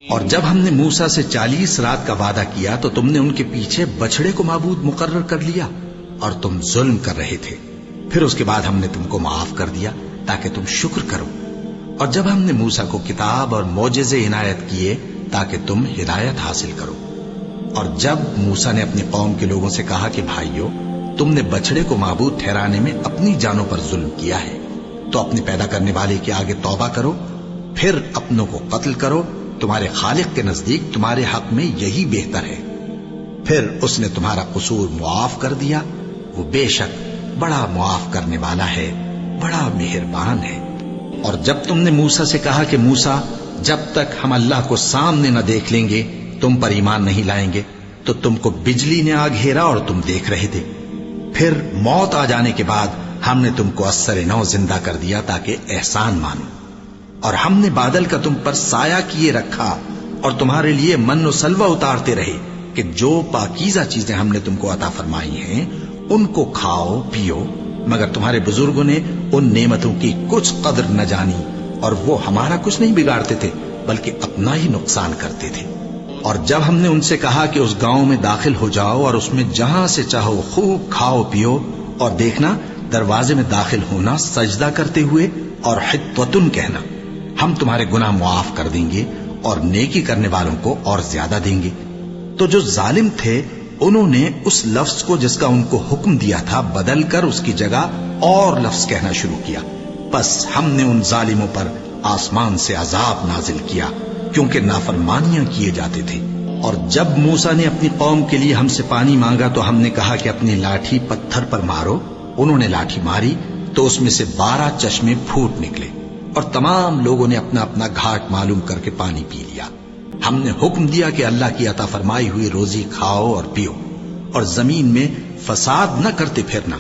اور جب ہم نے موسیٰ سے 40 رات کا وعدہ کیا تو تم نے ان کے پیچھے بچڑے کو معبود مقرر کر لیا اور تم ظلم کر رہے تھے. پھر اس کے بعد ہم نے تم کو معاف کر دیا تاکہ تم شکر کرو. اور جب ہم نے موسیٰ کو کتاب اور معجزے عنایت کیے تاکہ تم ہدایت حاصل کرو. اور جب موسیٰ نے اپنی قوم کے لوگوں سے کہا کہ بھائیو، تم نے بچڑے کو معبود ٹھہرانے میں اپنی جانوں پر ظلم کیا ہے، تو اپنے پیدا کرنے والے کے آگے توبہ کرو، پھر اپنوں کو قتل کرو. تمہارے خالق کے نزدیک تمہارے حق میں یہی بہتر ہے. پھر اس نے تمہارا قصور معاف کر دیا. وہ بے شک بڑا معاف کرنے والا ہے، بڑا مہربان ہے. اور جب تم نے موسیٰ سے کہا کہ موسیٰ، جب تک ہم اللہ کو سامنے نہ دیکھ لیں گے تم پر ایمان نہیں لائیں گے، تو تم کو بجلی نے آ گھیرا اور تم دیکھ رہے تھے. پھر موت آ جانے کے بعد ہم نے تم کو اثر نو زندہ کر دیا تاکہ احسان مانو. اور ہم نے بادل کا تم پر سایہ کیے رکھا اور تمہارے لیے من و سلوہ اتارتے رہے کہ جو پاکیزہ چیزیں ہم نے تم کو عطا فرمائی ہیں ان کو کھاؤ پیو، مگر تمہارے بزرگوں نے ان نعمتوں کی کچھ قدر نہ جانی اور وہ ہمارا کچھ نہیں بگاڑتے تھے بلکہ اپنا ہی نقصان کرتے تھے. اور جب ہم نے ان سے کہا کہ اس گاؤں میں داخل ہو جاؤ اور اس میں جہاں سے چاہو خوب کھاؤ پیو، اور دیکھنا دروازے میں داخل ہونا سجدہ کرتے ہوئے اور حطوتن کہنا، ہم تمہارے گناہ معاف کر دیں گے اور نیکی کرنے والوں کو اور زیادہ دیں گے. تو جو ظالم تھے انہوں نے اس لفظ کو جس کا ان کو حکم دیا تھا بدل کر اس کی جگہ اور لفظ کہنا شروع کیا. بس ہم نے ان ظالموں پر آسمان سے عذاب نازل کیا کیونکہ نافرمانیاں کیے جاتے تھے. اور جب موسیٰ نے اپنی قوم کے لیے ہم سے پانی مانگا تو ہم نے کہا کہ اپنی لاٹھی پتھر پر مارو. انہوں نے لاٹھی ماری تو اس میں سے 12 چشمے پھوٹ نکلے اور تمام لوگوں نے اپنا اپنا گھاٹ معلوم کر کے پانی پی لیا. ہم نے حکم دیا کہ اللہ کی عطا فرمائی ہوئی روزی کھاؤ اور پیو اور زمین میں فساد نہ کرتے پھرنا.